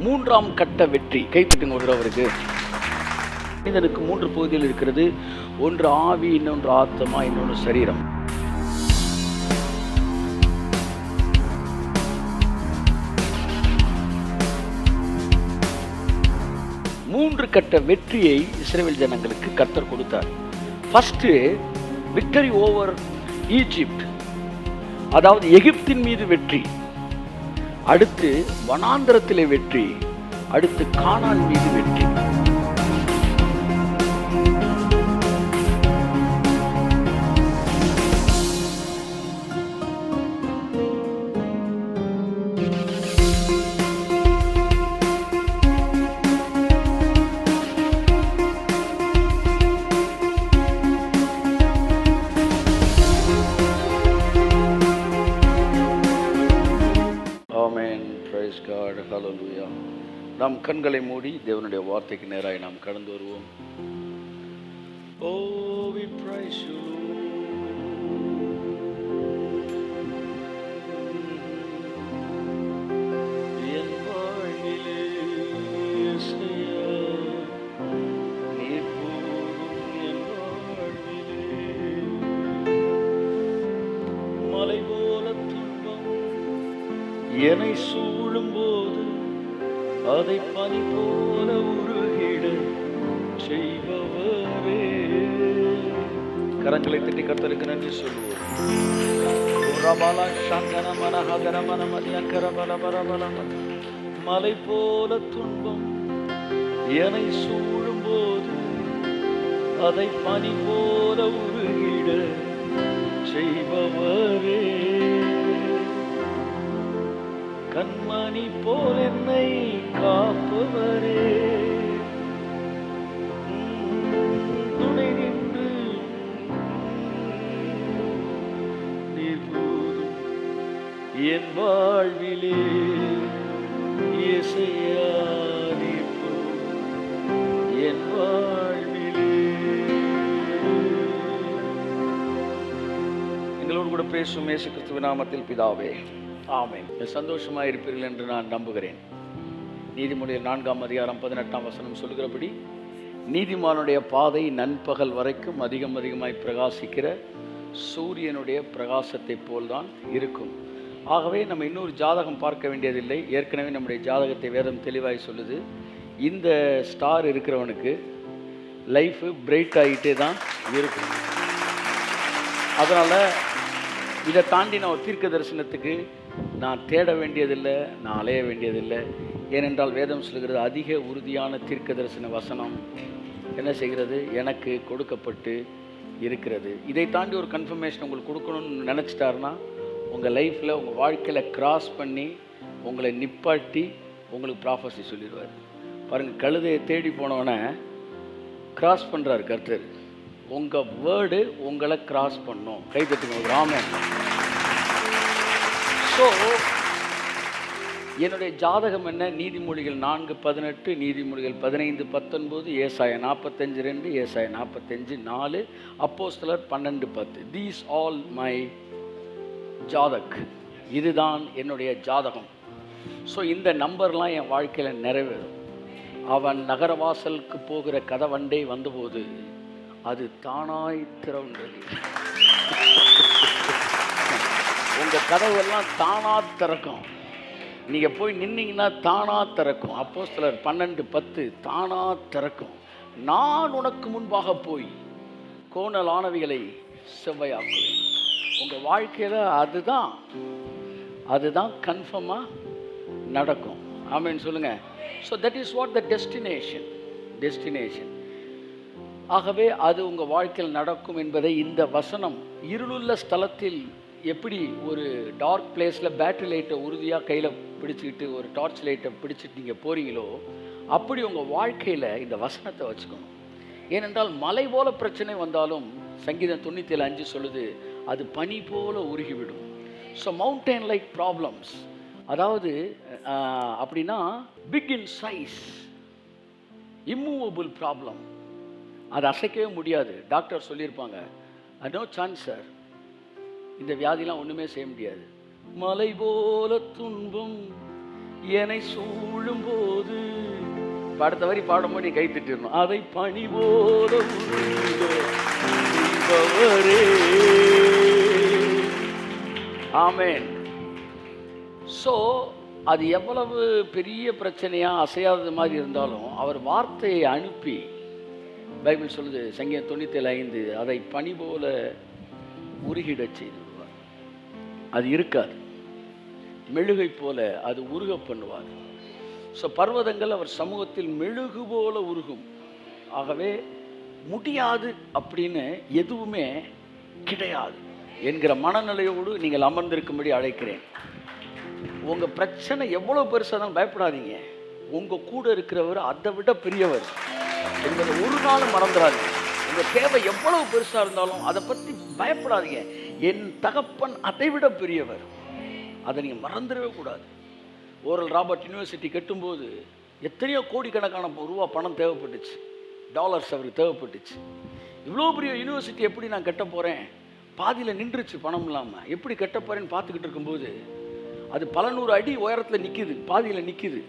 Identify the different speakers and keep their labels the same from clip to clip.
Speaker 1: மூன்றாம் கட்ட வெற்றி. கைத்தட்டுங்க ஒரு அவருக்கு. மனிதனுக்கு 3 பகுதிகள் இருக்கிறது. ஒன்று ஆவி, இன்னொன்று ஆத்மா, இன்னொன்று சரீரம். மூன்று கட்ட வெற்றியை இஸ்ரவேல் ஜனங்களுக்கு கர்த்தர் கொடுத்தார். ஃபர்ஸ்ட் விக்டரி ஓவர் ஈஜிப்ட், அதாவது எகிப்தின் மீது வெற்றி. அடுத்து வனாந்தரத்திலே வெற்றி. அடுத்து கானான் மீது வெற்றி. நாம் கண்களை மூடி தேவனுடைய வார்த்தைக்கு நேராய் நாம் கடந்து வருவோம். Oh, we praise you. என் வாழ்விலே இயேசுவே, நீர் போதும் என் வாழ்விலே. மலை போல துன்பம் என்னை சூழும் போது அதை பனி போல உருகிட செய்பவரே. கரங்களை தட்டி கர்த்தருக்கு நன்றி சொல்லுவோம். மலை போல துன்பம் என்னை சூழும் போது அதை பனி போல உருகிட செய்பவரே. கண்மணி போல் என்னை காப்பவரே, துணை நின்று நீர் போதும் என் வாழ்விலே. இயேசுவே, நீர் போதும் என் வாழ்விலே. எங்களோடு கூட பேசும் இயேசு கிறிஸ்துவின் நாமத்தில் பிதாவே, ஆமென். சந்தோஷமாக இருப்பீர்கள் என்று நான் நம்புகிறேன். நீதிமொழிகள் 4ஆம் அதிகாரம் 18ஆம் வசனம் சொல்கிறபடி, நீதிமானுடைய பாதை நண்பகல் வரைக்கும் அதிகமாய் பிரகாசிக்கிற சூரியனுடைய பிரகாசத்தை போல்தான் இருக்கும். ஆகவே நம்ம இன்னொரு ஜாதகம் பார்க்க வேண்டியதில்லை. ஏற்கனவே நம்முடைய ஜாதகத்தை வேதம் தெளிவாய் சொல்லுது. இந்த ஸ்டார் இருக்கிறவனுக்கு லைஃபு பிரைட் ஆகிட்டே தான் இருக்கும். அதனால் இதை தாண்டி நான் ஒரு தீர்க்க தரிசனத்துக்கு நான் தேட வேண்டியதில்லை, நான் அலைய வேண்டியதில்லை. ஏனென்றால் வேதம் சொல்கிறது, அதிக உறுதியான தீர்க்க தரிசன வசனம் என்ன செய்கிறது, எனக்கு கொடுக்கப்பட்டு இருக்கிறது. இதை தாண்டி ஒரு கன்ஃபர்மேஷன் உங்களுக்கு கொடுக்கணும்னு நினச்சிட்டாருன்னா உங்கள் லைஃப்பில், உங்கள் வாழ்க்கையில் கிராஸ் பண்ணி உங்களை நிப்பாட்டி உங்களுக்கு ப்ராஃபஸி சொல்லிடுவார். பாருங்கள், கழுதையை தேடி போனவனை கிராஸ் பண்ணுறாரு கர்த்தர். உங்கள் வேர்டு உங்களை கிராஸ் பண்ணும். கை தட்டுங்க ராமன். ஸோ என்னுடைய ஜாதகம் என்ன? நீதிமொழிகள் 4:18, நீதிமொழிகள் 15:19, ஏசாயா 45:2, ஏசாயா 45:4, அப்போஸ்தலர் 12:10. தீஸ் ஆல் மை ஜாதக். இதுதான் என்னுடைய ஜாதகம். ஸோ இந்த நம்பர்லாம் என் வாழ்க்கையில் நிறைவேறும். அவன் நகரவாசலுக்கு போகிற கதவண்டை வந்தபோது அது தானாய் திறந்தது. உங்கள் கதவெல்லாம் தானா திறக்கும். நீங்கள் போய் நின்னீங்கன்னா தானா திறக்கும். அப்போஸ்தலர் 12:10 தானா திறக்கும். நான் உனக்கு முன்பாக போய் கோணலானவைகளை செவ்வையாக்குவேன். உங்கள் வாழ்க்கையில் அதுதான் கன்ஃபார்மாக நடக்கும். ஆமென் சொல்லுங்கள். So that is what the destination. ஆகவே அது உங்கள் வாழ்க்கையில் நடக்கும் என்பதை இந்த வசனம், இருளுள்ள ஸ்தலத்தில் எப்படி ஒரு டார்க் பிளேஸில் பேட்டரி லைட்டை உறுதியாக கையில் பிடிச்சிக்கிட்டு ஒரு டார்ச் லைட்டை பிடிச்சிட்டு நீங்கள் போகிறீங்களோ, அப்படி உங்கள் வாழ்க்கையில் இந்த வசனத்தை வச்சுக்கணும். ஏனென்றால் மலை போல பிரச்சனை வந்தாலும் சங்கீதம் 97:5 சொல்லுது, அது பனி போல உருகிவிடும். ஸோ மவுண்டைன் லைக் ப்ராப்ளம்ஸ், அதாவது அப்படின்னா big in size, immovable problem, அதை அசைக்கவே முடியாது. டாக்டர் சொல்லியிருப்பாங்க, நோ சான்ஸ் சார், இந்த வியாதிலாம் ஒன்றுமே செய்ய முடியாது. மலை போல துன்பம் என்னை சூழும் போது, அடுத்த வரி பாடும்போது நீ கை தட்டிடணும். அதை பனி போல செய்பவரே. ஆமென். ஸோ அது எவ்வளவு பெரிய பிரச்சனையாக அசையாதது மாதிரி இருந்தாலும் அவர் வார்த்தையை அனுப்பி, பைபிள் சொல்லுது சங்கீதம் 97:5, அதை பனி போல உருகிடச் செய்து விடுவார். அது இருக்காது. மெழுகை போல அது உருக பண்ணுவார். ஸோ பர்வதங்கள் அவர் சமூகத்தில் மெழுகு போல உருகும். ஆகவே முடியாது அப்படின்னு எதுவுமே கிடையாது என்கிற மனநிலையோடு நீங்கள் அமர்ந்திருக்கும்படி அழைக்கிறேன். உங்கள் பிரச்சனை எவ்வளோ பெருசாக இருந்தாலும் பயப்படாதீங்க. உங்கள் கூட இருக்கிறவர் அதை விட பெரியவர் என்பதை ஒரு நாளும் மறந்துடாதீங்க. உங்கள் தேவை எவ்வளவு பெருசாக இருந்தாலும் அதை பற்றி பயப்படாதீங்க. என் தகப்பன் அதை விட பெரியவர். அதை நீங்கள் மறந்துடவே கூடாது. ஓரல் ராபர்ட் யூனிவர்சிட்டி கட்டும்போது எத்தனையோ கோடிக்கணக்கான ரூபா பணம் தேவைப்பட்டுச்சு, டாலர்ஸ் அவருக்கு தேவைப்பட்டுச்சு. இவ்வளோ பெரிய யூனிவர்சிட்டி எப்படி நான் கட்ட போகிறேன், பாதியில் நின்றுச்சு பணம் இல்லாமல், எப்படி கட்ட போகிறேன்னு பார்த்துக்கிட்டு இருக்கும்போது அது பல நூறு அடி உயரத்தில் நிற்கிது, பாதியில் நிற்கிது.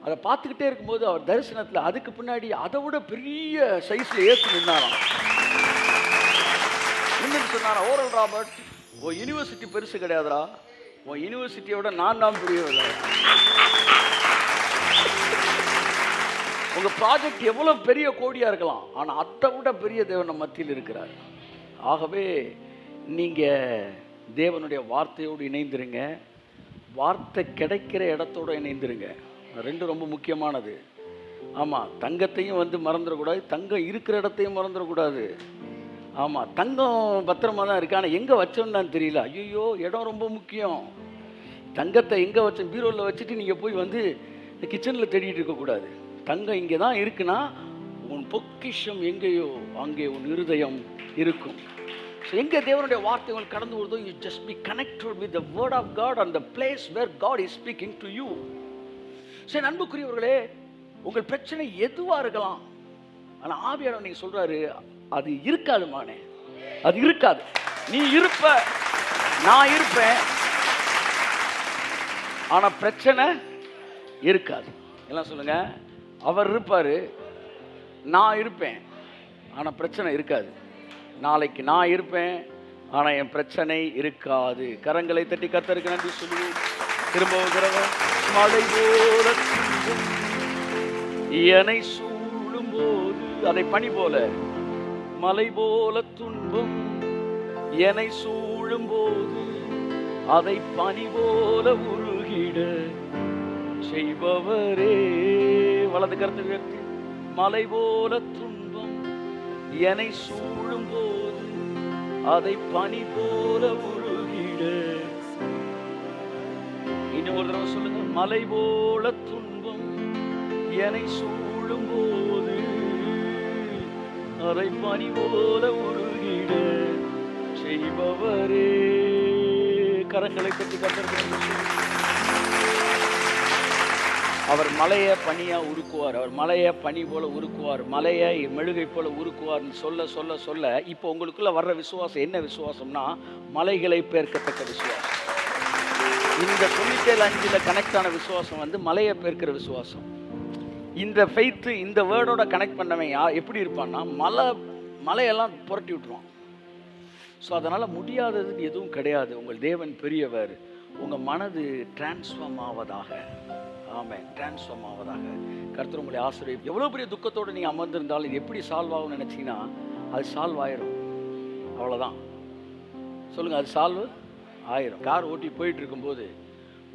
Speaker 1: அதை பார்த்துக்கிட்டே இருக்கும்போது அவர் தரிசனத்தில் அதுக்கு பின்னாடி அதை விட பெரிய சைஸில் ஏற்றி நின்னாராம். இன்னும் சொன்னாரா, ஓரல் ராபர்ட், உன் யூனிவர்சிட்டி பெருசு கிடையாதுரா, உன் யூனிவர்சிட்டியோட நான் தான் பெரியவில்லை. உங்கள் ப்ராஜெக்ட் எவ்வளோ பெரிய கோடியாக இருக்கலாம், ஆனால் அதை விட பெரிய தேவன் மத்தியில் இருக்கிறார். ஆகவே நீங்கள் தேவனுடைய வார்த்தையோடு இணைந்துருங்க. வார்த்தை கிடைக்கிற இடத்தோடு இணைந்துருங்க. ரெண்டும் ரொம்ப முக்கியமானது. ஆமாம், தங்கத்தையும் மறந்துடக்கூடாது, தங்கம் இருக்கிற இடத்தையும் மறந்துடக்கூடாது. ஆமாம், தங்கம் பத்திரமா தான் இருக்கு, ஆனால் எங்கே வச்சோன்னு தான் தெரியல. ஐயோ, இடம் ரொம்ப முக்கியம். தங்கத்தை எங்கே வச்சோம், பீரோவில் வச்சுட்டு நீங்கள் போய் கிச்சனில் தேடிட்டு இருக்கக்கூடாது. தங்கம் இங்கே தான் இருக்குன்னா உன் பொக்கிஷம் எங்கேயோ அங்கே உன் இருதயம் இருக்கும். ஸோ எங்கே தேவனுடைய வார்த்தை உங்களுக்கு கடந்து வருதோ, you just be connected with the word of God and the place where God is speaking to you. சரி அன்புக்குரியவர்களே, உங்கள் பிரச்சனை எதுவாக இருக்கலாம், ஆனால் ஆவியானவர் நீங்கள் சொல்கிறாரு அது இருக்காது மானே, அது இருக்காது. நீ இருப்ப, நான் இருப்பேன், ஆனால் பிரச்சனை இருக்காது. எல்லாம் சொல்லுங்க, அவர் இருப்பார், நான் இருப்பேன், ஆனால் பிரச்சனை இருக்காது. நாளைக்கு நான் இருப்பேன், ஆனால் என் பிரச்சனை இருக்காது. கரங்களை தட்டி கர்த்தருக்கு நன்றி சொல்லுவோம். திரும்பவும் மழை போல என்னை சூழும் போது, அதை பனி போல, மலை போல துன்பம் என்னை சூழும் போது, அதை பனி போல உருகிட செய்பவரே. வலது கருத்து உயர்த்தி, மலை போல துன்பம் என்னை சூழும் போது, அதை பனி போல உருகிட. இன்னும் ஒரு தடவை சொல்லுங்க, மலை போல துன்பம் என்னை சூழும் போது, அதை பனி போல உருகிட செய்பவரே. கரங்களை கட்டி கர்த்தருக்கு. அவர் மலையை பனியா உருக்குவார், அவர் மலையை பனி போல உருக்குவார், மலையை மெழுகை போல உருக்குவார்னு சொல்ல சொல்ல சொல்ல இப்போ உங்களுக்குள்ள வர்ற விசுவாசம் என்ன விசுவாசம்னா, மலைகளை பேர்க்கத்தக்க விசுவாசம். இந்த 97:5 கனெக்ட் ஆன விசுவாசம் மலையை பேர்க்கிற விசுவாசம். இந்த ஃபெய்த்து இந்த வேர்டோட கனெக்ட் பண்ணவன் எப்படி இருப்பான்னா, மலையெல்லாம் புரட்டி விட்டுருவான். ஸோ அதனால் முடியாதது எதுவும் கிடையாது. உங்கள் தேவன் பெரியவர். உங்கள் மனது டிரான்ஸ்ஃபார்ம் ஆவதாக. ஆமென், டிரான்ஸ்ஃபார்ம் ஆவதாக. கர்த்தர் உங்களை ஆசீர்வதிப்பார். எவ்வளோ பெரிய துக்கத்தோடு நீங்கள் அமர்ந்திருந்தாலும் இது எப்படி சால்வ் ஆகும்னு நினச்சிங்கன்னா, அது சால்வ் ஆயிரும். அவ்வளோதான். சொல்லுங்கள், அது சால்வ் ஆயிரும். கார் ஓட்டி போயிட்டு இருக்கும்போது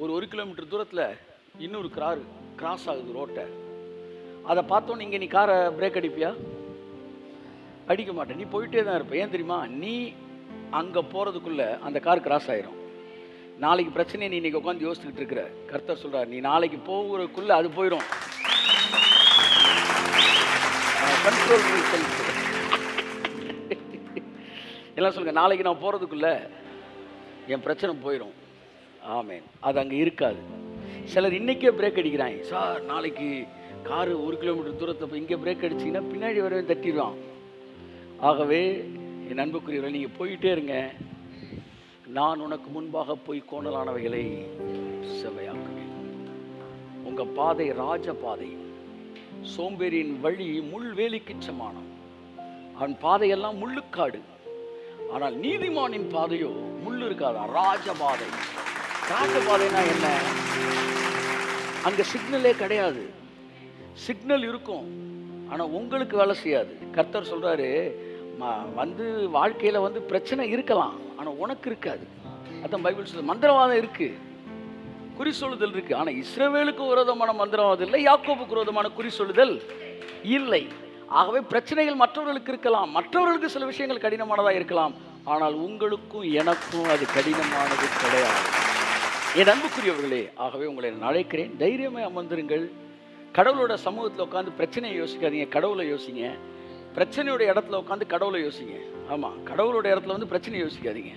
Speaker 1: ஒரு 1 கிலோமீட்டர் தூரத்தில் இன்னொரு கார் கிராஸ் ஆகுது ரோட்டை. அதை பார்த்தோன்னு இங்கே நீ காரை பிரேக் அடிப்பியா? அடிக்க மாட்டேன், நீ போயிட்டே தான் இருப்ப. ஏன் தெரியுமா? நீ அங்கே போகிறதுக்குள்ளே அந்த கார் கிராஸ் ஆயிரும். நாளைக்கு பிரச்சனையை நீ இன்றைக்கி உட்காந்து யோசிச்சுக்கிட்டு இருக்கிற. கர்த்தர் சொல்கிறார், நீ நாளைக்கு போகிறதுக்குள்ளே அது போயிடும். கண்ட்ரோல் எல்லாம் சொல்லுங்கள், நாளைக்கு நான் போகிறதுக்குள்ளே என் பிரச்சனை போயிடும். ஆமேன். அது அங்கே இருக்காது. சிலர் இன்றைக்கே பிரேக் அடிக்கிறாங்க. சார், நாளைக்கு காரு 1 கிலோமீட்டர் தூரத்தை போய் இங்கே பிரேக் அடிச்சிங்கன்னா பின்னாடி வரவே தட்டிடுவான். ஆகவே என் அன்புக்குரியவர்கள், நீங்கள் போயிட்டே இருங்க. நான் உனக்கு முன்பாக போய் கோணலானவைகளை செவ்வையாக்குவேன். உங்கள் பாதை ராஜ பாதை. சோம்பேறியின் வழி முள்வேலிக்கு சமானம். அவன் பாதையெல்லாம் முள்ளுக்காடு. ஆனால் நீதிமானின் பாதையோ முள்ளு இருக்காதா, ராஜபாதை. ராஜபாதைனா என்ன? அங்கே சிக்னலே கிடையாது. சிக்னல் இருக்கும், ஆனால் உங்களுக்கு வேலை செய்யாது. கர்த்தர் சொல்கிறாரு, வந்து வாழ்க்கையில் வந்து பிரச்சனை இருக்கலாம், ஆனால் உனக்கு இருக்காது. அதான் பைபிள் சொல்லுது. மந்திரவாதம் இருக்குது, குறி சொல்லுதல் இருக்குது. ஆனால் இஸ்ரவேலுக்கு விரோதமான மந்திரவாதம் இல்லை, யாக்கோபுக்கு விரோதமான குறி சொல்லுதல் இல்லை. ஆகவே பிரச்சனைகள் மற்றவர்களுக்கு இருக்கலாம், மற்றவர்களுக்கு சில விஷயங்கள் கடினமானதாக இருக்கலாம், ஆனால் உங்களுக்கும் எனக்கும் அது கடினமானது கிடையாது. என் அன்புக்குரியவர்களே, ஆகவே உங்களை நான் அழைக்கிறேன், தைரியமே அமர்ந்திருங்கள். கடவுளோட சமூகத்தில் உட்காந்து பிரச்சனையை யோசிக்காதீங்க, கடவுளை யோசிங்க. பிரச்சனையோட இடத்துல உட்காந்து கடவுளை யோசிங்க. ஆமாம், கடவுளோட இடத்துல வந்து பிரச்சனையை யோசிக்காதீங்க.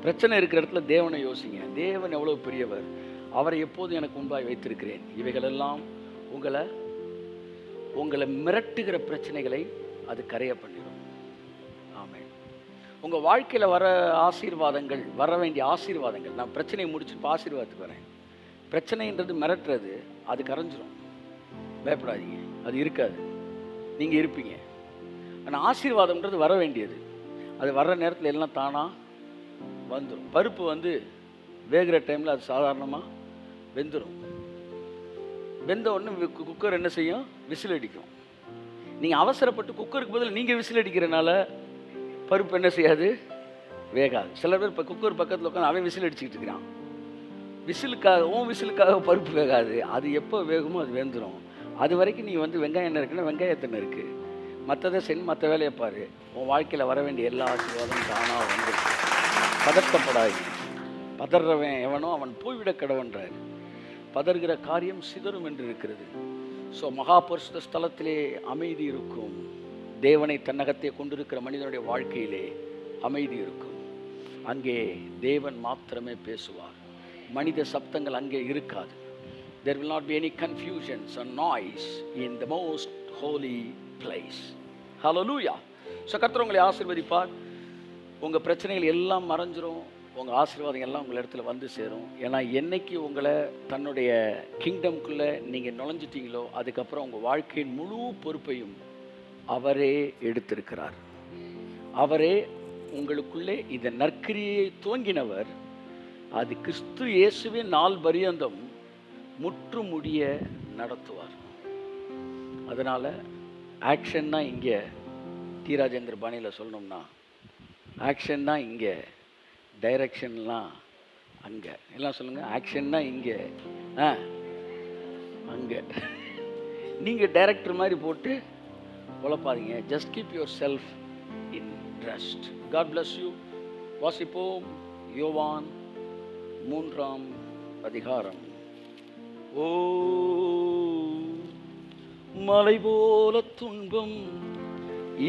Speaker 1: பிரச்சனை இருக்கிற இடத்துல தேவனை யோசிங்க. தேவன் எவ்வளோ பெரியவர், அவரை எப்போதும் எனக்கு முன்பாய் வைத்திருக்கிறேன். இவைகளெல்லாம் உங்களை மிரட்டுகிற பிரச்சனைகளை அது கரைய பண்ணிடும். ஆமென். உங்கள் வாழ்க்கையில் வர ஆசீர்வாதங்கள், வர வேண்டிய ஆசீர்வாதங்கள், நான் பிரச்சனையை முடிச்சுட்டு ஆசீர்வாதத்துக்கு வரேன். பிரச்சனைன்றது மிரட்டுறது, அது கரைஞ்சிரும். பயப்படாதீங்க, அது இருக்காது, நீங்கள் இருப்பீங்க. ஆனால் ஆசீர்வாதம்ன்றது வர வேண்டியது, அது வர்ற நேரத்தில் எல்லாம் தானாக வந்துடும். பருப்பு வந்து வேகிற டைமில் அது சாதாரணமாக வெந்துடும். வெந்த உடனே குக்கர் என்ன செய்யும்? விசில் அடிக்கும். நீங்கள் அவசரப்பட்டு குக்கருக்கு பதில் நீங்கள் விசில் அடிக்கிறனால பருப்பு என்ன செய்யாது? வேகாது. சில பேர் இப்போ குக்கர் பக்கத்தில் உட்காந்து அவன் விசில் அடிச்சுக்கிட்டு இருக்கிறான். விசிலுக்காக பருப்பு வேகாது. அது எப்போ வேகுமோ அது வெந்துடும். அது வரைக்கும் நீ வந்து வெங்காயம் என்ன இருக்குன்னா வெங்காயத்தின இருக்குது, மற்றதை மற்ற வேலையை பாரு. உன் வாழ்க்கையில் வர வேண்டிய எல்லா ஆசீர்வாதமும் தானாக வந்து. பதட்டப்படாது. பதறவன் எவனோ அவன் போய்விட கடவன்றார். பதறுகிற காரியம் சிதறும் என்று இருக்கிறது. ஸோ மகாபரிசுத்த ஸ்தலத்திலே அமைதி இருக்கும். தேவனை தன்னகத்தை கொண்டிருக்கிற மனிதனுடைய வாழ்க்கையிலே அமைதி இருக்கும். அங்கே தேவன் மாத்திரமே பேசுவார். மனித சப்தங்கள் அங்கே இருக்காது. There will not be any confusions or noise in the most holy place. Hallelujah. So கர்த்தர் உங்களை ஆசீர்வதிப்பார். உங்கள் பிரச்சனைகள் எல்லாம் மறைஞ்சிரும். உங்கள் ஆசீர்வாதம் எல்லாம் உங்கள் இடத்துல வந்து சேரும். ஏன்னா என்னைக்கு உங்களை தன்னுடைய கிங்டம்குள்ளே நீங்கள் நுழைஞ்சிட்டீங்களோ அதுக்கப்புறம் உங்கள் வாழ்க்கையின் முழு பொறுப்பையும் அவரே எடுத்திருக்கிறார். அவரே உங்களுக்குள்ளே இந்த நற்கிரியை துவங்கினவர். அது கிறிஸ்து இயேசுவின் நாள் பரியந்தம் முற்று முடிய நடத்துவார். அதனால் ஆக்ஷன்னா இங்கே டி ராஜேந்திர பாணியில் சொல்லணும்னா ஆக்ஷன்னா இங்கே, டைரக்ஷன்லாம் அங்கே. எல்லாம் சொல்லுங்கள். ஆக்ஷன்னா இங்கே, அங்கே. நீங்கள் டைரக்டர் மாதிரி போட்டு குழப்பாதீங்க. Just keep yourself in rest. God bless you. வாசிப்போம் யோவான் 3ஆம் அதிகாரம். ஓ மலை போல துன்பம்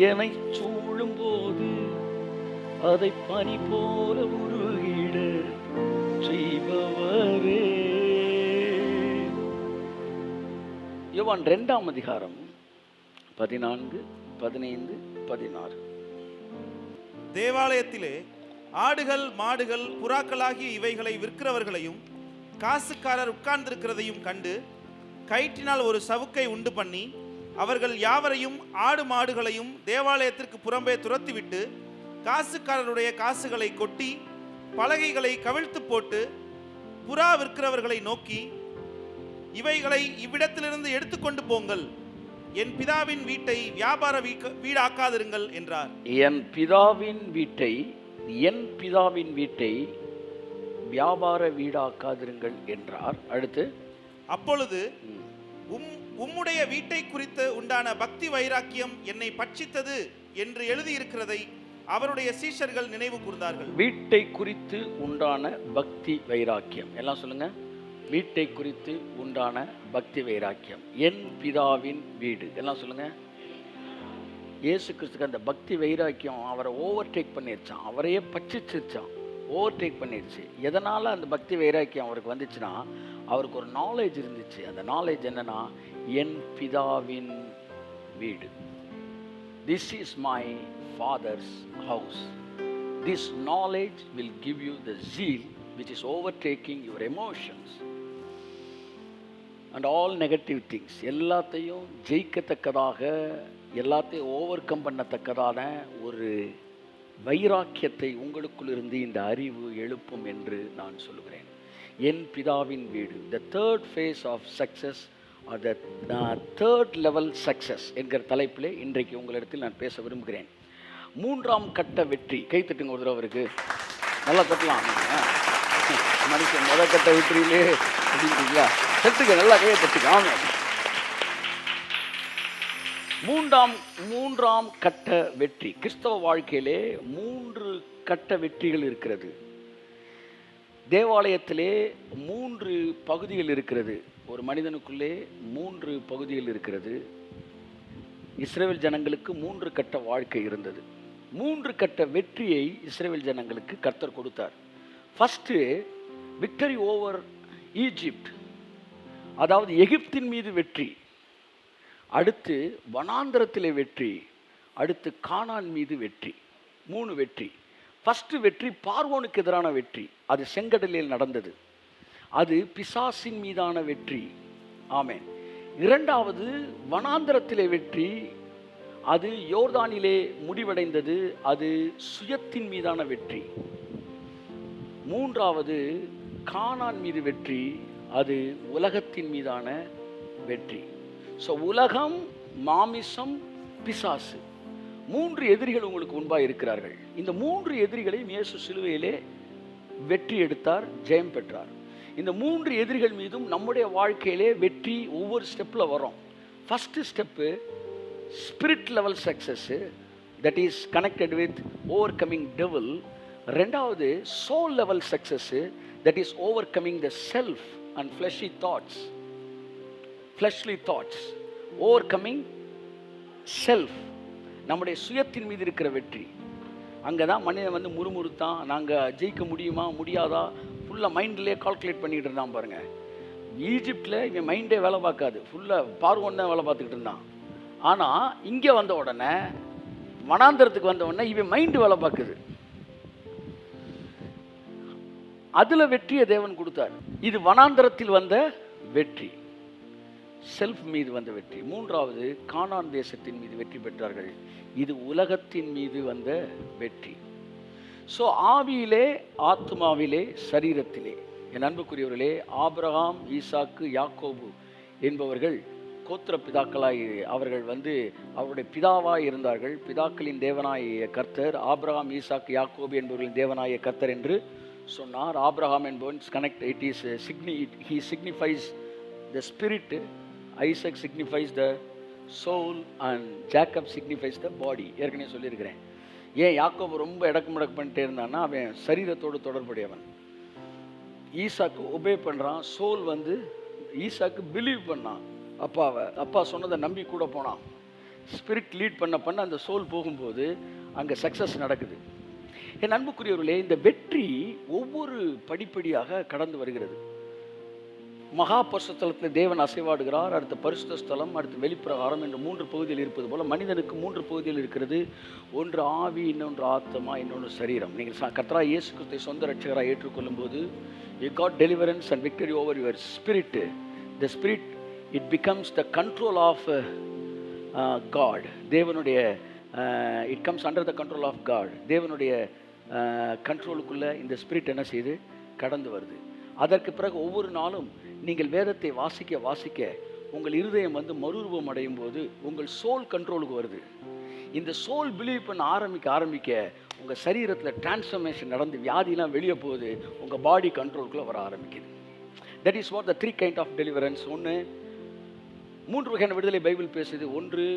Speaker 1: என்னை சூழும் போது அதை பனி போல உருகிட செய்பவரே. யோவான் 2ஆம் அதிகாரம் 14, 15, 16.
Speaker 2: தேவாலயத்திலே ஆடுகள் மாடுகள் புறாக்களாகிய இவைகளை விற்கிறவர்களையும் காசுக்காரர் உட்கார்ந்திருக்கிறதையும் கண்டு கயிற்றினால் ஒரு சவுக்கை உண்டு பண்ணி அவர்கள் யாவரையும் ஆடு மாடுகளையும் தேவாலயத்திற்கு புறம்பே துரத்திவிட்டு காசுக்காரருடைய காசுகளை கொட்டி பலகைகளை கவிழ்த்து போட்டு புறா விற்கிறவர்களை நோக்கி, இவைகளை இவ்விடத்திலிருந்து எடுத்துக்கொண்டு போங்கள், என் பிதாவின் வீட்டை வியாபார வீடாக்காதிருங்கள் என்றார்.
Speaker 1: என் பிதாவின் வீட்டை வியாபார வீடாக்காதிருங்கள் என்றார். அடுத்து,
Speaker 2: அப்பொழுது உம்முடைய வீட்டை குறித்து உண்டான பக்தி வைராக்கியம் என்னை பட்சித்தது என்று எழுதியிருக்கிறதை அவருடைய சீஷர்கள் நினைவு கூர்ந்தார்கள்.
Speaker 1: வீட்டை குறித்து உண்டான பக்தி வைராக்கியம். எல்லாம் சொல்லுங்க. வீட்டை குறித்து உண்டான பக்தி வைராக்கியம். என் பிதாவின் வீடு. எல்லாம் சொல்லுங்க. இயேசு கிறிஸ்துக்கு அந்த பக்தி வைராக்கியம் அவரை ஓவர்டேக் பண்ணிடுச்சான், அவரையே பட்சிச்சிருச்சான், ஓவர்டேக் பண்ணிடுச்சு. எதனால் அந்த பக்தி வைராக்கியம் அவருக்கு வந்துச்சுன்னா, அவருக்கு ஒரு நாலேஜ் இருந்துச்சு. அந்த நாலேஜ் என்னன்னா, என் பிதாவின் வீடு. This is my father's house. This knowledge will give you the zeal which is overtaking your emotions. And all negative things எல்லாத்தையும் ஜெயிக்கத்தக்கதாக, எல்லாத்தையும் ஓவர் கம் பண்ணத்தக்கதான ஒரு வைராக்கியத்தை உங்களுக்குள் இருந்து இந்த அறிவு எழுப்பும் என்று நான் சொல்லுகிறேன். என் பிதாவின் வீடு, the third phase of success or the third level success என்கிற தலைப்பிலே இன்றைக்கு உங்களிடத்தில் நான் பேச விரும்புகிறேன். 3ஆம் கட்ட வெற்றி. கைத்தட்டுங்க ஒரு தடவை அவருக்கு. நல்லா தட்டலாம். மனுஷன் முதல் கட்ட வெற்றியிலே அப்படிங்களா? தட்டுங்க, நல்லா கையை தட்டுங்க. ஆமாம். 3ஆம் கட்ட வெற்றி. கிறிஸ்தவ வாழ்க்கையிலே 3 கட்ட வெற்றிகள் இருக்கிறது. தேவாலயத்திலே 3 பகுதிகள் இருக்கிறது. ஒரு மனிதனுக்குள்ளே 3 பகுதிகள் இருக்கிறது. இஸ்ரவேல் ஜனங்களுக்கு 3 கட்ட வாழ்க்கை இருந்தது. 3 கட்ட வெற்றியை இஸ்ரவேல் ஜனங்களுக்கு கர்த்தர் கொடுத்தார். ஃபர்ஸ்ட் விக்டரி ஓவர் ஈஜிப்ட், அதாவது எகிப்தின் மீது வெற்றி. அடுத்து வனாந்தரத்திலே வெற்றி. அடுத்து கானான் மீது வெற்றி. 3 வெற்றி. ஃபர்ஸ்ட் வெற்றி பார்வோனுக்கு எதிரான வெற்றி. அது செங்கடலில் நடந்தது. அது பிசாசின் மீதான வெற்றி. ஆமென். 2வது வனாந்தரத்திலே வெற்றி. அது யோர்தானிலே முடிவடைந்தது. அது சுயத்தின் மீதான வெற்றி. 3வது கானான் மீது வெற்றி. அது உலகத்தின் மீதான வெற்றி. ஸோ உலகம், மாமிசம், பிசாசு, 3 எதிரிகள் உங்களுக்கு முன்பாக இருக்கிறார்கள். இந்த 3 எதிரிகளையும் இயேசு சிலுவையிலே வெற்றி எடுத்தார், ஜெயம் பெற்றார். இந்த 3 எதிரிகள் மீதும் நம்முடைய வாழ்க்கையிலே வெற்றி ஒவ்வொரு ஸ்டெப்பில் வரும். First step spirit level success, that is connected with overcoming devil. 2வது soul level success, that is overcoming the self and fleshly thoughts. Fleshly thoughts, overcoming self, நம்முடைய சுயத்தின் மீது இருக்கிற வெற்றி. அங்கே தான் மனிதன் வந்து முறுமுறுத்தான், நாங்கள் ஜெயிக்க முடியுமா முடியாதா, ஃபுல்லாக மைண்ட்லேயே கால்குலேட் பண்ணிக்கிட்டு இருந்தான் பாருங்கள். ஈஜிப்டில் இவன் மைண்டே வேலை பார்க்காது, ஃபுல்லாக பார்வோன் தான் வேலை பார்த்துக்கிட்டு இருந்தான். ஆனால் இங்கே வந்த உடனே, வனாந்தரத்துக்கு வந்த உடனே இவன் மைண்டு வேலை பார்க்குது. அதில் வெற்றியை தேவன் கொடுத்தார். இது வனாந்தரத்தில் வந்த வெற்றி, செல்ஃப் மீது வந்த வெற்றி. 3வது கானான் தேசத்தின் மீது வெற்றி பெற்றார்கள். இது உலகத்தின் மீது வந்த வெற்றி. ஸோ ஆவியிலே, ஆத்மாவிலே, சரீரத்திலே. என் அன்புக்குரியவர்களே, ஆபிரகாம், ஈசாக்கு, யாக்கோபு என்பவர்கள் கோத்திர பிதாக்களாய் அவர்கள் வந்து அவருடைய பிதாவாய் இருந்தார்கள். பிதாக்களின் தேவனாய கர்த்தர் ஆபிரகாம், ஈசாக்கு, யாக்கோபு என்பவர்களின் தேவனாய கர்த்தர் என்று சொன்னார். ஆபிரகாம் என்பவன் connect, it is he signifies the spirit, Isaac signifies the soul and Jacob signifies the body. ஏற்கனவே சொல்லியிருக்கிறேன். ஏன் யாக்கோபு ரொம்ப இடக்கு முடக்கு பண்ணிட்டே இருந்தான்னா, அவன் சரீரத்தோடு தொடர்புடையவன். ஈசாக்கு ஒபே பண்ணுறான். சோல் வந்து ஈசாக்கு பிலீவ் பண்ணான், அப்பாவை, அப்பா சொன்னதை நம்பி கூட போனான். ஸ்பிரிட் லீட் பண்ண அந்த சோல் போகும்போது அங்கே சக்ஸஸ் நடக்குது. என் அன்புக்குரியவர்களே, இந்த வெற்றி ஒவ்வொரு படிப்படியாக கடந்து வருகிறது. மகா பரிசுத்தலத்தில் தேவன் அசைவாடுகிறார். அடுத்த பரிசுத்த ஸ்தலம், அடுத்து வெளிப்பிரகாரம் என்று 3 பகுதியில் இருப்பது போல மனிதனுக்கு 3 பகுதியில் இருக்கிறது. ஒன்று ஆவி, இன்னொன்று ஆத்மா, இன்னொன்று சரீரம். நீங்கள் கர்த்தராகிய இயேசு கிறிஸ்துவை சொந்த ரட்சகராக ஏற்றுக்கொள்ளும் போது you got deliverance and victory over your spirit. The spirit, it becomes the control of God. தேவனுடைய it comes under the control of God. தேவனுடைய கண்ட்ரோலுக்குள்ளே இந்த ஸ்பிரிட் என்ன செய்து கடந்து வருது. அதற்கு பிறகு ஒவ்வொரு நாளும் நீங்கள் வேதத்தை வாசிக்க வாசிக்க உங்கள் இருதயம் வந்து மறுரூபம் அடையும் போது உங்கள் சோல் கண்ட்ரோலுக்கு வருது. இந்த சோல் பிலீவ் பண்ண ஆரம்பிக்க உங்கள் சரீரத்தில் டிரான்ஸ்ஃபர்மேஷன் நடந்து வியாதிலாம் வெளியே போகுது, உங்கள் பாடி கண்ட்ரோலுக்குள்ளே வர ஆரம்பிக்குது. That is what the 3 kind of deliverance. 3 வகையான விடுதலை பைபிள் பேசுது. 1,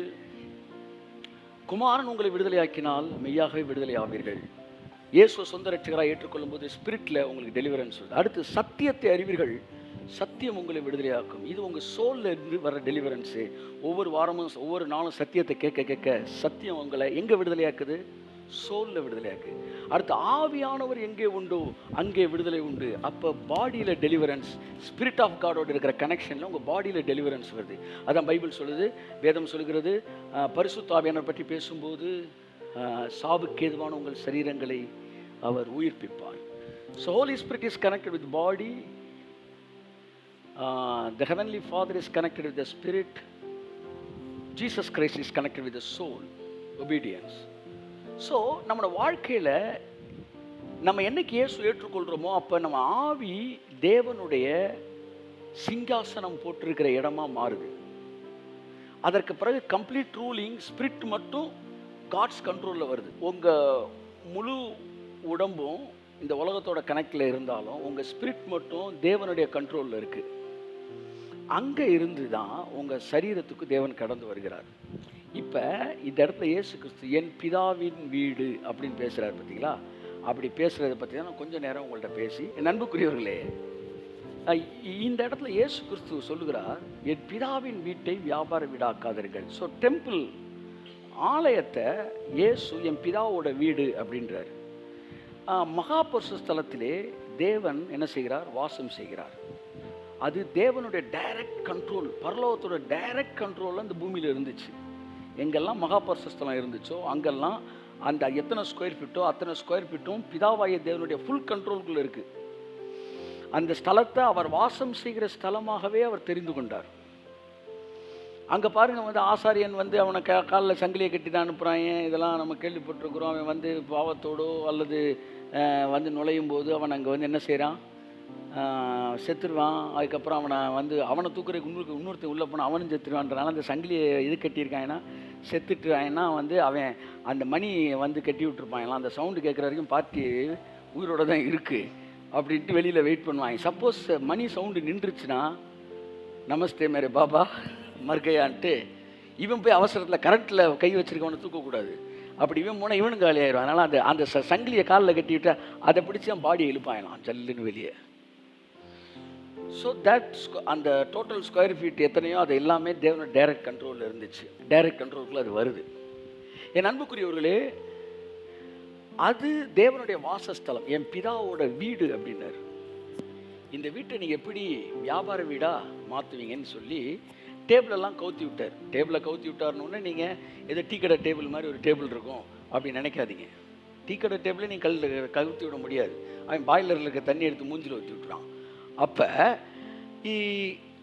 Speaker 1: குமாரன் உங்களை விடுதலையாக்கினால் மெய்யாகவே விடுதலை ஆவீர்கள். இயேசு சொந்த ரட்சகராக ஏற்றுக்கொள்ளும் போது ஸ்பிரிட்டில் உங்களுக்கு டெலிவரன்ஸ் வருது. அடுத்து சத்தியத்தை அறிவீர்கள், சத்தியம் உங்களை விடுதலையாக்கும். இது உங்கள் சோலில் இருந்து வர டெலிவரன்ஸு. ஒவ்வொரு வாரமும் ஒவ்வொரு நாளும் சத்தியத்தை கேட்க சத்தியம் உங்களை எங்கே விடுதலையாக்குது? சோலில் விடுதலையாக்கு. அடுத்து ஆவியானவர் எங்கே உண்டோ அங்கே விடுதலை உண்டு. அப்போ பாடியில் டெலிவரன்ஸ், ஸ்பிரிட் ஆஃப் காடோடு இருக்கிற கனெக்ஷனில் உங்கள் பாடியில் டெலிவரன்ஸ் வருது. அதான் பைபிள் சொல்லுது, வேதம் சொல்லுகிறது. பரிசுத்த ஆவியானவர் பற்றி பேசும்போது சாவுக்கு ஏதுவான உங்கள் சரீரங்களை அவர் உயிர்ப்பிப்பார். So Holy Spirit is connected with body, The Heavenly Father is connected with the Spirit. Jesus Christ is connected with the soul. Obedience. So நம்மளோட வாழ்க்கையில் நம்ம என்னைக்கு இயேசு ஏற்றுக்கொள்கிறோமோ அப்போ நம்ம ஆவி தேவனுடைய சிங்காசனம் போட்டிருக்கிற இடமா மாறுது. அதற்கு பிறகு கம்ப்ளீட் ரூலிங் ஸ்பிரிட் மட்டும் காட்ஸ் கண்ட்ரோலில் வருது. உங்கள் முழு உடம்பும் இந்த உலகத்தோட கணக்கில் இருந்தாலும் உங்கள் ஸ்பிரிட் மட்டும் தேவனுடைய கண்ட்ரோலில் இருக்குது. அங்கே இருந்து தான் உங்கள் சரீரத்துக்கு தேவன் கடந்து வருகிறார். இப்போ இந்த இடத்துல இயேசு கிறிஸ்து என் பிதாவின் வீடு அப்படின்னு பேசுகிறார் பார்த்தீங்களா? அப்படி பேசுகிறத பற்றி தான் நான் கொஞ்சம் நேரம் உங்கள்கிட்ட பேசி, என் அன்புக்குரியவர்களே, இந்த இடத்துல இயேசு கிறிஸ்து சொல்லுகிறார், என் பிதாவின் வீட்டை வியாபார வீடாக்காதீர்கள். ஸோ டெம்பிள், ஆலயத்தை இயேசு என் பிதாவோட வீடு அப்படின்றார். மகாபரிசு ஸ்தலத்திலே தேவன் என்ன செய்கிறார்? வாசம் செய்கிறார். அது தேவனுடைய டைரக்ட் கண்ட்ரோல், பரலோகத்தோட டைரக்ட் கண்ட்ரோல் அந்த பூமியில் இருந்துச்சு. எங்கெல்லாம் மகாபரிசு ஸ்தலம் இருந்துச்சோ அங்கெல்லாம் அந்த எத்தனை ஸ்கொயர் ஃபீட்டோ அத்தனை ஸ்கொயர் ஃபீட்டும் பிதாவாய தேவனுடைய ஃபுல் கண்ட்ரோலுக்குள்ளே இருக்குது. அந்த ஸ்தலத்தை அவர் வாசம் செய்கிற ஸ்தலமாகவே அவர் தெரிந்து கொண்டார். அங்கே பாருங்கள், ஆசாரியன் அவனை காலில் சங்கிலியை கட்டி தான் அனுப்புகிறாங்க. இதெல்லாம் நம்ம கேள்விப்பட்டிருக்கிறோம். அவன் பாவத்தோடோ அல்லது நுழையும் போது அவன் அங்கே என்ன செய்கிறான்? செத்துருவான். அதுக்கப்புறம் அவனை தூக்குறதுக்கு இன்னொருத்தன் உள்ளே போனால் அவனும் செத்துருவான்றனால அந்த சங்கிலியை இது கட்டியிருக்காங்கன்னா செத்துட்டுறாங்கன்னா அவன் அந்த மணி கட்டி விட்டுருப்பாங்களாம். அந்த சவுண்டு கேட்குற வரைக்கும் பார்ட்டி உயிரோடு தான் இருக்குது அப்படின்ட்டு வெளியில் வெயிட் பண்ணுவாங்க. சப்போஸ் மணி சவுண்டு நின்றுச்சுன்னா நமஸ்தே மேரே பாபா மறுக்கையான்ட்டு இவன் போய் அவசரத்தில் கரண்ட்டில் கை வச்சுருக்கவனை தூக்கக்கூடாது. அப்படி இவன் போனால் இவனும் காலி ஆயிடுவான். அதனால் அந்த சங்கிலியை காலில் கட்டிவிட்டா அதை பிடிச்சி அவன் பாடியை இழுப்பாயலாம் ஜல்லுன்னு வெளியே. ஸோ தட் அந்த டோட்டல் ஸ்கொயர் ஃபீட் எத்தனையோ அது எல்லாமே தேவனோட டைரக்ட் கண்ட்ரோலில் இருந்துச்சு. டைரக்ட் கண்ட்ரோலுக்குள்ளே அது வருது. என் அன்புக்குரியவர்களே, அது தேவனுடைய வாசஸ்தலம், என் பிதாவோட வீடு அப்படின்னாரு. இந்த வீட்டை நீங்கள் எப்படி வியாபார வீடாக மாற்றுவீங்கன்னு சொல்லி டேபிளெல்லாம் கவுத்தி விட்டார். டேபிளை கவுத்தி விட்டார்னோடனே நீங்கள் ஏதோ டீ கடை டேபிள் மாதிரி ஒரு டேபிள் இருக்கும் அப்படின்னு நினைக்காதீங்க. டீ கடை டேபிளே நீங்கள் கவுத்தி விட முடியாது. அவன் பாய்லரில் இருக்க தண்ணி எடுத்து மூஞ்சில் ஊற்றி விட்டுறான். அப்போ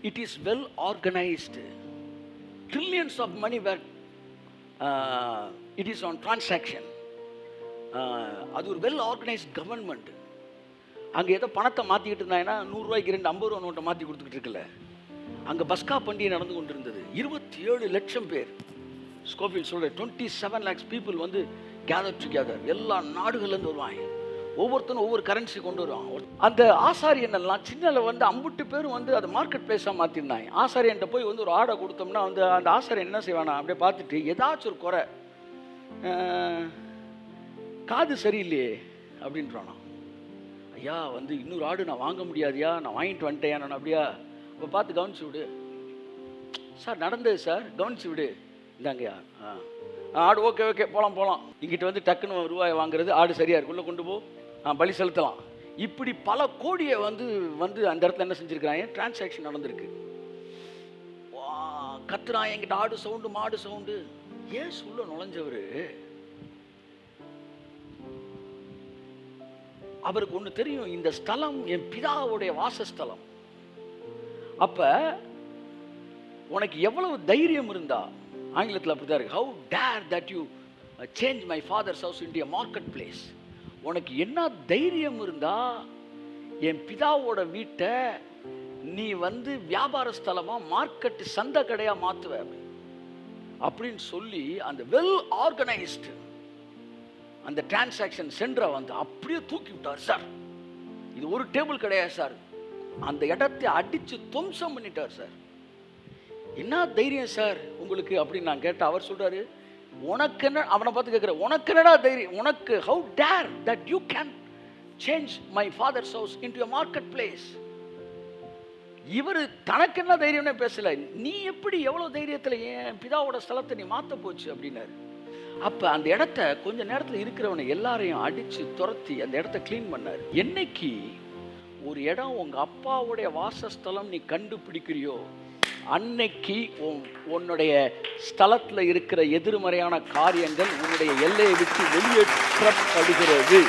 Speaker 1: it is well organised. Trillions of money where it is on transaction. அது ஒரு வெல் ஆர்கனைஸ்ட் கவர்மெண்ட். அங்கே ஏதோ பணத்தை மாற்றிக்கிட்டு இருந்தாங்கன்னா 100 ரூபாய்க்கு 2 50 ரூபா நோட்டை மாற்றி கொடுத்துக்கிட்டு இருக்குல்ல. அங்கே பஸ்கா பண்டிகை நடந்து கொண்டு இருந்தது. 27 லட்சம் பேர், ஸ்கோஃபீல்ட் சொல்கிற 27 lakhs people கேதர் டுகெதர். எல்லா நாடுகள்லேருந்து வருவாங்க. ஒவ்வொருத்தரும் ஒவ்வொரு கரன்சி கொண்டு வருவாங்க. அந்த ஆசாரியனெல்லாம் சின்னல அம்புட்டு பேரும் அதை மார்க்கெட் பிளேஸாக மாற்றிருந்தாங்க. ஆசாரியன்ட்ட போய் ஒரு ஆடை கொடுத்தோம்னா அந்த ஆசாரியன் என்ன செய்வானா, அப்படியே பார்த்துட்டு ஏதாச்சும் ஒரு குறை, காது சரியில்லையே அப்படின்றானா, ஐயா இன்னொரு ஆடு நான் வாங்க முடியாதியா, நான் வாங்கிட்டு வந்துட்டேன் நான். அப்படியா? இப்போ பார்த்து கவனிச்சு விடு சார், நடந்தது சார், கவனிச்சு விடு, இந்தாங்கய்யா. ஆடு ஓகே ஓகே போகலாம். இங்கிட்ட டக்குன்னு ரூபாய் வாங்குறது, ஆடு சரியாக இருக்குள்ள கொண்டு போ, பலி செலுத்தலாம். இப்படி பல கோடியை அந்த இடத்துல என்ன செஞ்சுருக்கிறாங்க, டிரான்சாக்ஷன் நடந்திருக்கு. கத்துறான், என்கிட்ட ஆடு சவுண்டு மாடு சவுண்டு. ஏன் உள்ள நுழைஞ்சவர் அவருக்கு ஒன்று தெரியும், இந்த ஸ்தலம் என் பிதாவுடைய வாசஸ்தலம். அப்ப உனக்கு எவ்வளவு தைரியம் இருந்தா, ஆங்கிலத்தில் அப்படிதான் இருக்கு, how dare that you change my father's house into a market place. உனக்கு என்ன தைரியம் இருந்தா என் பிதாவோட வீட்டை நீ வியாபார ஸ்தலமா மார்க்கெட் சந்தை கடையா மாத்துவ அப்படின்னு சொல்லி அந்த வெல் ஆர்கனைஸ்டு அந்த டிரான்சாக்ஷன் சென்டரை அப்படியே தூக்கி விட்டார். சார் இது ஒரு டேபிள் கிடையாது சார், அந்த இடத்தை அடிச்சு துவம்சம் பண்ணிட்டார் சார். என்ன தைரியம் சார் உங்களுக்கு அப்படின்னு நான் கேட்டேன். அவர் சொல்றாரு, உனக்கு என்ன, அவனை பார்த்து கேட்குற, உனக்கு என்னடா தைரியம், உனக்கு how dare that you can change my father's house into a market place. இவர் தனக்கு என்ன தைரியம்னே பேசல, நீ எப்படி எவ்வளோ தைரியத்தில் என் பிதாவோட ஸ்தலத்தை நீ மாற்ற போச்சு அப்படின்னாரு. அப்போ அந்த இடத்த கொஞ்ச நேரத்தில் இருக்கிறவனை எல்லாரையும் அடித்து துரத்தி அந்த இடத்த க்ளீன் பண்ணார். என்னைக்கு ஒரு இடம் உங்கள் அப்பாவுடைய வாசஸ்தலம் நீ கண்டுபிடிக்கிறியோ, அன்னைக்கு உன்னுடைய ஸ்தலத்தில் இருக்கிற எதிர்மறையான காரியங்கள் உன்னுடைய எல்லையை விட்டு வெளியேற்றப்படுகிறது.